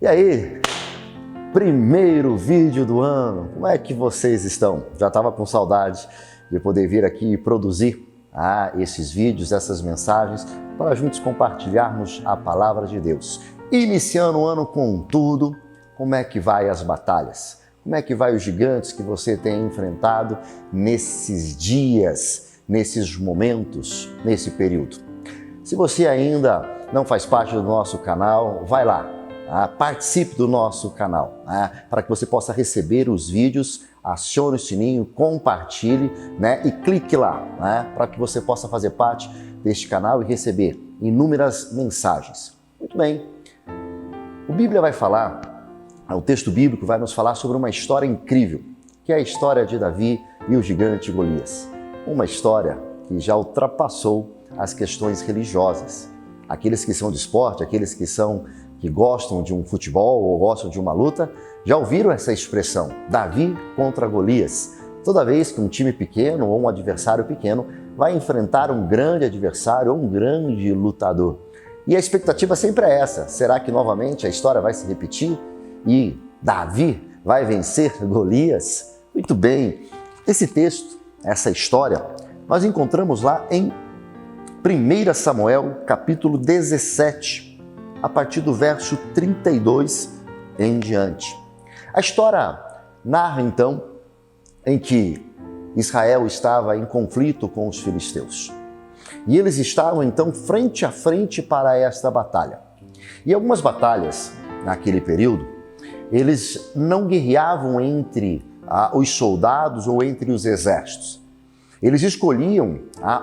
E aí, primeiro vídeo do ano, como é que vocês estão? Já estava com saudade de poder vir aqui e produzir esses vídeos, essas mensagens, para juntos compartilharmos a palavra de Deus. Iniciando o ano com tudo, como é que vai as batalhas? Como é que vai os gigantes que você tem enfrentado nesses dias, nesses momentos, nesse período? Se você ainda não faz parte do nosso canal, vai lá. Participe do nosso canal, para que você possa receber os vídeos, acione o sininho, compartilhe, e clique lá, para que você possa fazer parte deste canal e receber inúmeras mensagens. Muito bem, o texto bíblico vai nos falar sobre uma história incrível, que é a história de Davi e o gigante Golias. Uma história que já ultrapassou as questões religiosas. Aqueles que são de esporte, aqueles que gostam de um futebol ou gostam de uma luta, já ouviram essa expressão, Davi contra Golias. Toda vez que um time pequeno ou um adversário pequeno vai enfrentar um grande adversário ou um grande lutador. E a expectativa sempre é essa, será que novamente a história vai se repetir e Davi vai vencer Golias? Muito bem, esse texto, essa história, nós encontramos lá em 1 Samuel, capítulo 17, a partir do verso 32 em diante. A história narra, então, em que Israel estava em conflito com os filisteus. E eles estavam, então, frente a frente para esta batalha. E algumas batalhas, naquele período, eles não guerreavam entre os soldados ou entre os exércitos. Eles escolhiam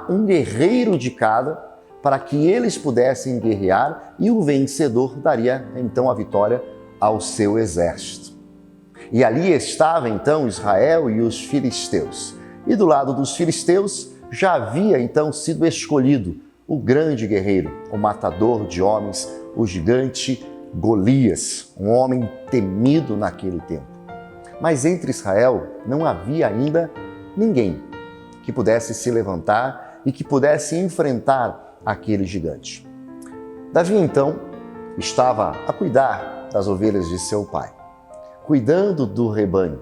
um guerreiro de cada para que eles pudessem guerrear e o vencedor daria então a vitória ao seu exército. E ali estava então Israel e os filisteus. E do lado dos filisteus já havia então sido escolhido o grande guerreiro, o matador de homens, o gigante Golias, um homem temido naquele tempo. Mas entre Israel não havia ainda ninguém que pudesse se levantar e que pudesse enfrentar aquele gigante. Davi, então, estava a cuidar das ovelhas de seu pai, cuidando do rebanho.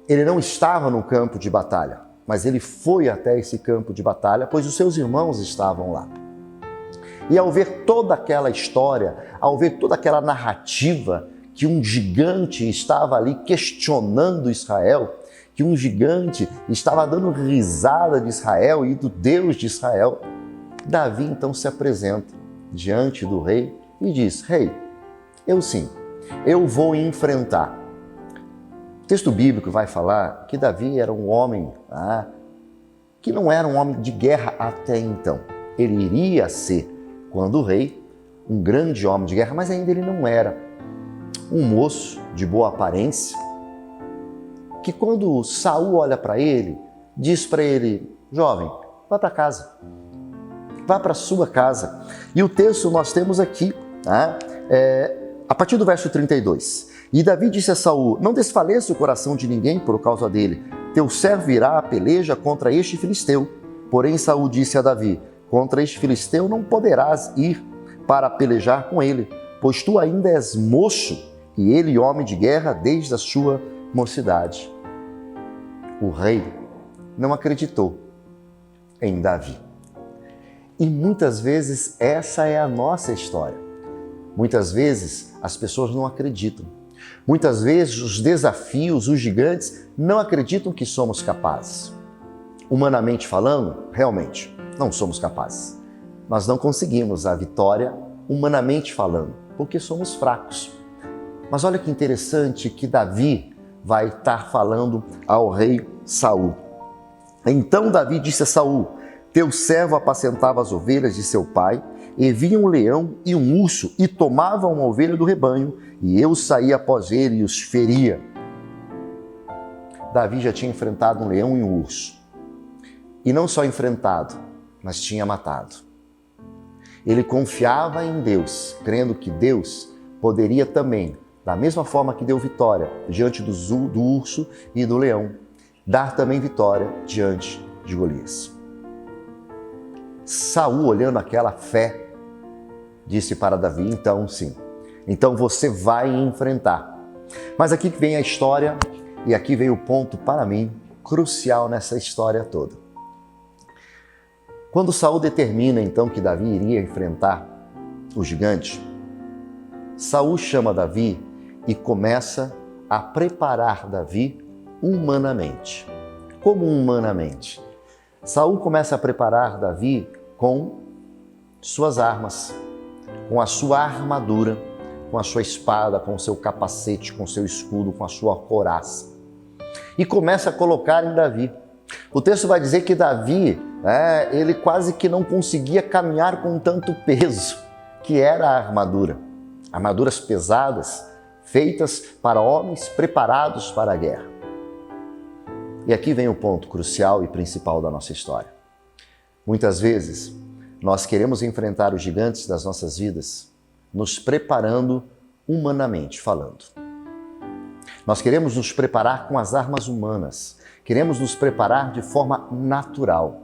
Ele não estava no campo de batalha, mas ele foi até esse campo de batalha, pois os seus irmãos estavam lá. E ao ver toda aquela história, ao ver toda aquela narrativa que um gigante estava ali questionando Israel, que um gigante estava dando risada de Israel e do Deus de Israel, Davi então se apresenta diante do rei e diz: Rei, eu vou enfrentar. O texto bíblico vai falar que Davi era um homem que não era um homem de guerra até então. Ele iria ser, quando o rei, um grande homem de guerra, mas ainda ele não era. Um moço de boa aparência, que quando Saul olha para ele, diz para ele: jovem, vá para casa. Vá para a sua casa. E o texto nós temos aqui, a partir do verso 32. E Davi disse a Saul: não desfaleça o coração de ninguém por causa dele. Teu servo irá à peleja contra este filisteu. Porém Saul disse a Davi: contra este filisteu não poderás ir para pelejar com ele, pois tu ainda és moço e ele homem de guerra desde a sua mocidade. O rei não acreditou em Davi. E muitas vezes essa é a nossa história. Muitas vezes as pessoas não acreditam. Muitas vezes os desafios, os gigantes, não acreditam que somos capazes. Humanamente falando, realmente, não somos capazes. Nós não conseguimos a vitória humanamente falando, porque somos fracos. Mas olha que interessante que Davi vai estar falando ao rei Saul. Então Davi disse a Saul: teu servo apacentava as ovelhas de seu pai, e vinha um leão e um urso, e tomava uma ovelha do rebanho, e eu saía após ele e os feria. Davi já tinha enfrentado um leão e um urso. E não só enfrentado, mas tinha matado. Ele confiava em Deus, crendo que Deus poderia também, da mesma forma que deu vitória diante do urso e do leão, dar também vitória diante de Golias. Saul, olhando aquela fé, disse para Davi: então sim, Então você vai enfrentar. Mas aqui vem a história, e aqui vem o ponto, para mim, crucial nessa história toda. Quando Saul determina então que Davi iria enfrentar o gigante, Saul chama Davi e começa a preparar Davi humanamente. Como humanamente? Saul começa a preparar Davi com suas armas, com a sua armadura, com a sua espada, com o seu capacete, com o seu escudo, com a sua couraça. E começa a colocar em Davi. O texto vai dizer que Davi, ele quase que não conseguia caminhar com tanto peso, que era a armadura. Armaduras pesadas, feitas para homens preparados para a guerra. E aqui vem o ponto crucial e principal da nossa história. Muitas vezes, nós queremos enfrentar os gigantes das nossas vidas nos preparando humanamente falando. Nós queremos nos preparar com as armas humanas, queremos nos preparar de forma natural.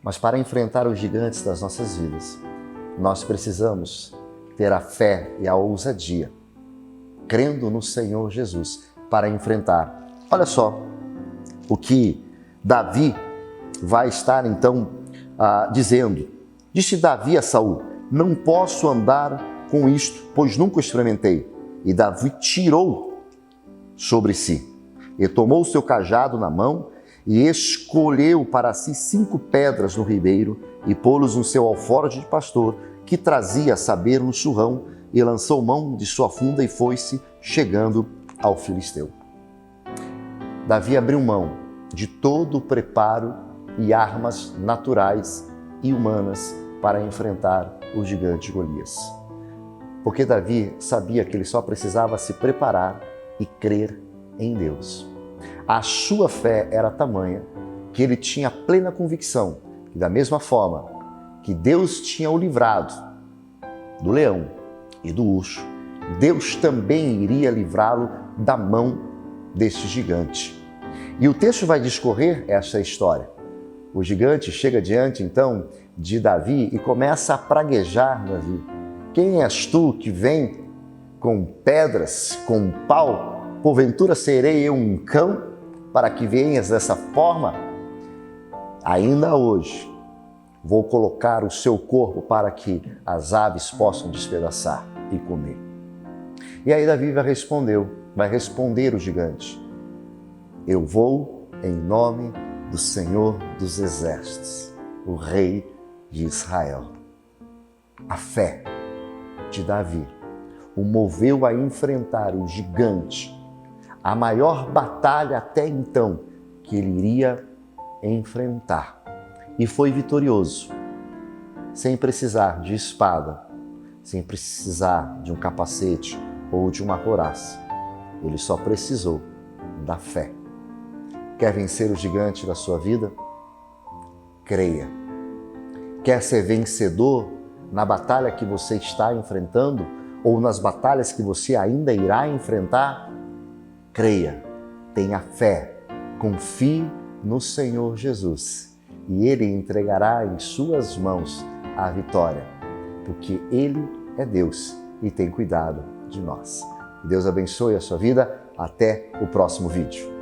Mas para enfrentar os gigantes das nossas vidas, nós precisamos ter a fé e a ousadia, crendo no Senhor Jesus para enfrentar. Olha só o que Davi vai estar então dizendo. Disse Davi a Saul: não posso andar com isto, pois nunca experimentei. E Davi tirou sobre si, e tomou o seu cajado na mão, e escolheu para si 5 pedras no ribeiro, e pô-los no seu alforje de pastor, que trazia a saber no surrão, e lançou mão de sua funda e foi-se, chegando ao filisteu. Davi abriu mão de todo o preparo e armas naturais e humanas para enfrentar o gigante Golias. Porque Davi sabia que ele só precisava se preparar e crer em Deus. A sua fé era tamanha que ele tinha plena convicção que, da mesma forma que Deus tinha o livrado do leão e do urso, Deus também iria livrá-lo da mão deste gigante. E o texto vai discorrer essa história. O gigante chega diante, então, de Davi e começa a praguejar Davi. Quem és tu que vem com pedras, com pau? Porventura serei eu um cão para que venhas dessa forma? Ainda hoje vou colocar o seu corpo para que as aves possam despedaçar e comer. E aí Davi vai responder o gigante: eu vou em nome do Senhor dos Exércitos, o Rei de Israel. A fé de Davi o moveu a enfrentar o gigante, a maior batalha até então que ele iria enfrentar. E foi vitorioso, sem precisar de espada, sem precisar de um capacete ou de uma couraça. Ele só precisou da fé. Quer vencer o gigante da sua vida? Creia. Quer ser vencedor na batalha que você está enfrentando ou nas batalhas que você ainda irá enfrentar? Creia, tenha fé, confie no Senhor Jesus e Ele entregará em suas mãos a vitória, porque Ele é Deus e tem cuidado de nós. Deus abençoe a sua vida. Até o próximo vídeo.